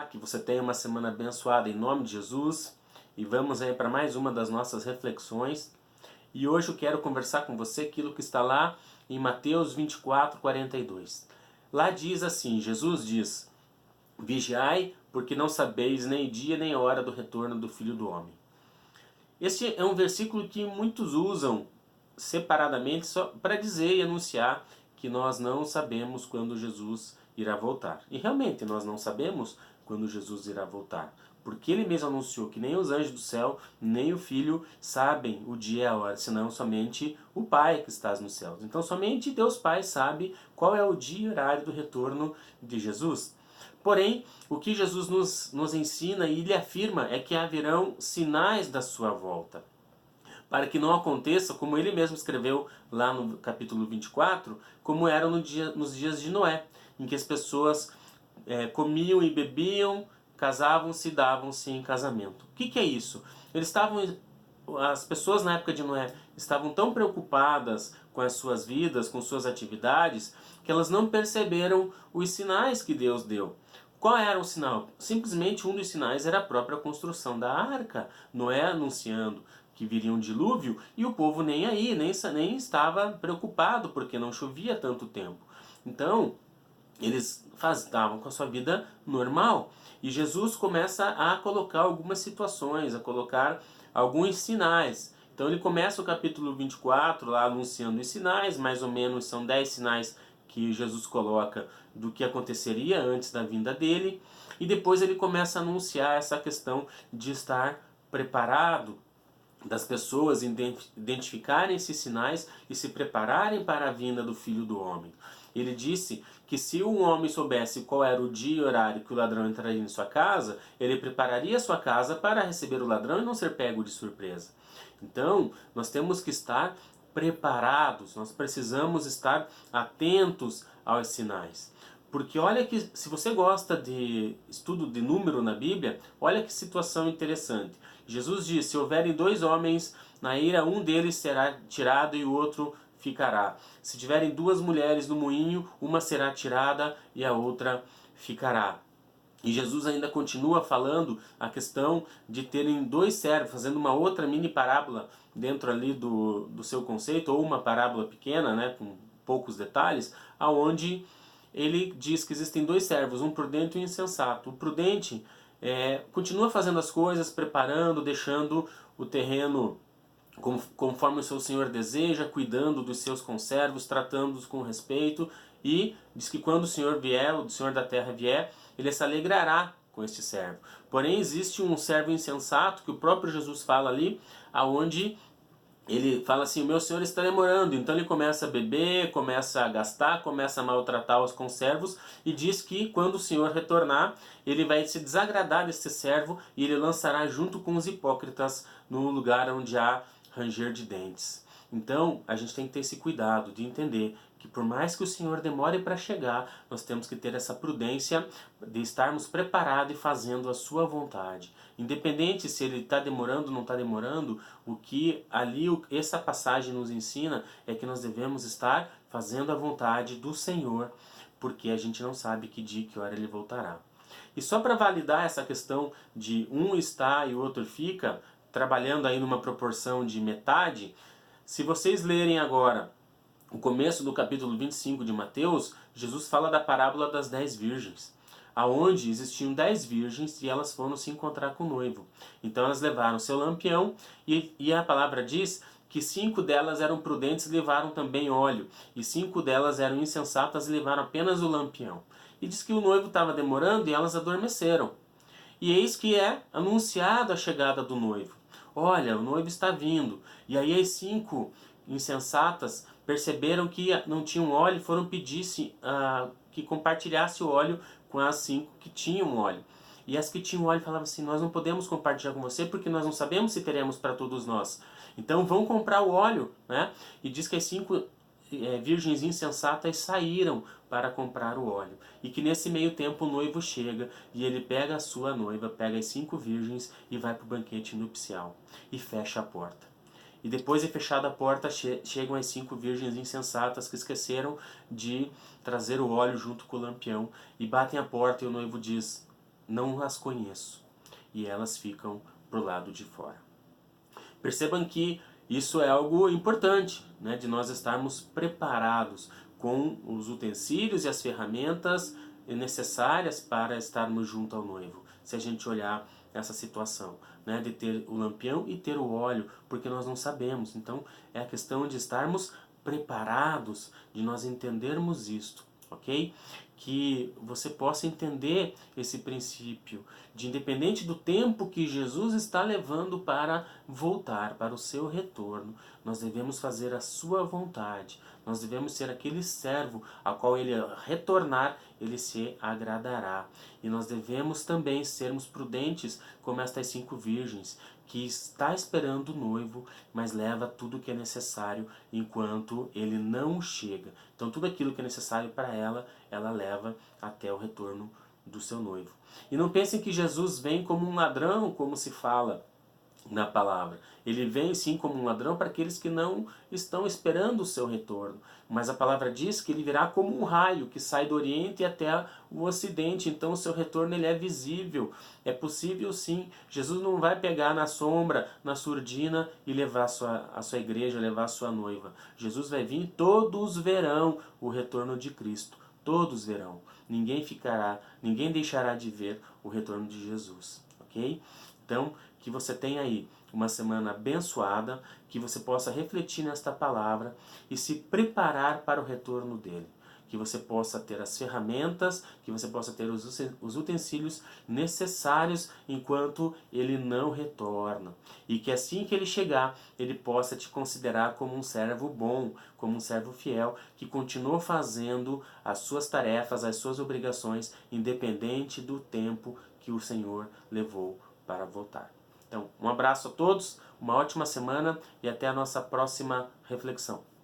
Que você tenha uma semana abençoada em nome de Jesus. E vamos aí para mais uma das nossas reflexões. E hoje eu quero conversar com você aquilo que está lá em Mateus 24:42. Lá diz assim, Jesus diz: Vigiai, porque não sabeis nem dia nem hora do retorno do Filho do Homem. Este é um versículo que muitos usam separadamente só para dizer e anunciar que nós não sabemos quando Jesus irá voltar. E realmente nós não sabemos quando Jesus irá voltar, porque ele mesmo anunciou que nem os anjos do céu, nem o Filho sabem o dia e a hora, senão somente o Pai que está nos céus. Então somente Deus Pai sabe qual é o dia e horário do retorno de Jesus. Porém, o que Jesus nos ensina e lhe afirma é que haverão sinais da sua volta. Para que não aconteça, como ele mesmo escreveu lá no capítulo 24, como era nos dias de Noé, em que as pessoas comiam e bebiam, casavam-se e davam-se em casamento. O que é isso? As pessoas na época de Noé estavam tão preocupadas com as suas vidas, com suas atividades, que elas não perceberam os sinais que Deus deu. Qual era o sinal? Simplesmente um dos sinais era a própria construção da arca. Noé anunciando que viria um dilúvio e o povo nem aí, nem estava preocupado porque não chovia tanto tempo. Então, eles estavam com a sua vida normal. E Jesus começa a colocar algumas situações, a colocar alguns sinais. Então ele começa o capítulo 24 lá anunciando os sinais, mais ou menos são 10 sinais que Jesus coloca do que aconteceria antes da vinda dele. E depois ele começa a anunciar essa questão de estar preparado, das pessoas identificarem esses sinais e se prepararem para a vinda do Filho do Homem. Ele disse que se um homem soubesse qual era o dia e horário que o ladrão entraria em sua casa, ele prepararia sua casa para receber o ladrão e não ser pego de surpresa. Então, nós temos que estar preparados, nós precisamos estar atentos aos sinais. Porque olha que, se você gosta de estudo de número na Bíblia, olha que situação interessante. Jesus disse, se houverem dois homens na ira, um deles será tirado e o outro ficará. Se tiverem duas mulheres no moinho, uma será tirada e a outra ficará. E Jesus ainda continua falando a questão de terem dois servos, fazendo uma outra mini parábola dentro ali do seu conceito, ou uma parábola pequena, né, com poucos detalhes, aonde ele diz que existem dois servos, um prudente e um insensato. O prudente continua fazendo as coisas, preparando, deixando o terreno conforme o seu senhor deseja, cuidando dos seus conservos, tratando-os com respeito, e diz que quando o senhor vier, o senhor da terra vier, ele se alegrará com este servo. Porém, existe um servo insensato, que o próprio Jesus fala ali, aonde ele fala assim, o meu senhor está demorando. Então ele começa a beber, começa a gastar, começa a maltratar os conservos e diz que quando o senhor retornar, ele vai se desagradar desse servo e ele lançará junto com os hipócritas no lugar onde há ranger de dentes. Então a gente tem que ter esse cuidado de entender que por mais que o Senhor demore para chegar, nós temos que ter essa prudência de estarmos preparados e fazendo a sua vontade. Independente se ele está demorando ou não está demorando, o que ali essa passagem nos ensina é que nós devemos estar fazendo a vontade do Senhor, porque a gente não sabe que dia e que hora ele voltará. E só para validar essa questão de um está e o outro fica, trabalhando aí numa proporção de metade, se vocês lerem agora o começo do capítulo 25 de Mateus, Jesus fala da parábola das 10 virgens, aonde existiam 10 virgens e elas foram se encontrar com o noivo. Então elas levaram seu lampião e a palavra diz que 5 delas eram prudentes e levaram também óleo, e 5 delas eram insensatas e levaram apenas o lampião. E diz que o noivo estava demorando e elas adormeceram. E eis que é anunciado a chegada do noivo. Olha, o noivo está vindo. E aí as 5 insensatas perceberam que não tinham óleo e foram pedir que compartilhasse o óleo com as 5 que tinham óleo. E as que tinham óleo falavam assim, nós não podemos compartilhar com você porque nós não sabemos se teremos para todos nós. Então vão comprar o óleo, né? E diz que as 5 virgens insensatas saíram para comprar o óleo. E que nesse meio tempo o noivo chega e ele pega a sua noiva, pega as 5 virgens e vai para o banquete nupcial. E fecha a porta. E depois de fechada a porta, chegam as 5 virgens insensatas que esqueceram de trazer o óleo junto com o lampião. E batem a porta e o noivo diz, não as conheço. E elas ficam pro lado de fora. Percebam que isso é algo importante, né, de nós estarmos preparados com os utensílios e as ferramentas necessárias para estarmos junto ao noivo. Se a gente olhar essa situação, né, de ter o lampião e ter o óleo, porque nós não sabemos. Então é a questão de estarmos preparados, de nós entendermos isto, ok? Que você possa entender esse princípio de, independente do tempo que Jesus está levando para voltar, para o seu retorno, nós devemos fazer a sua vontade. Nós devemos ser aquele servo a qual ele retornar, ele se agradará. E nós devemos também sermos prudentes como estas 5 virgens, que está esperando o noivo, mas leva tudo o que é necessário enquanto ele não chega. Então tudo aquilo que é necessário para ela, ela leva até o retorno do seu noivo. E não pensem que Jesus vem como um ladrão, como se fala na palavra. Ele vem sim como um ladrão para aqueles que não estão esperando o seu retorno. Mas a palavra diz que ele virá como um raio que sai do Oriente até o Ocidente. Então o seu retorno ele é visível. É possível sim. Jesus não vai pegar na sombra, na surdina e levar a sua igreja, levar a sua noiva. Jesus vai vir, todos verão o retorno de Cristo. Todos verão. Ninguém ficará, ninguém deixará de ver o retorno de Jesus. Ok? Então, que você tenha aí uma semana abençoada, que você possa refletir nesta palavra e se preparar para o retorno dele. Que você possa ter as ferramentas, que você possa ter os utensílios necessários enquanto ele não retorna. E que assim que ele chegar, ele possa te considerar como um servo bom, como um servo fiel, que continuou fazendo as suas tarefas, as suas obrigações, independente do tempo que o Senhor levou para voltar. Então, um abraço a todos, uma ótima semana e até a nossa próxima reflexão.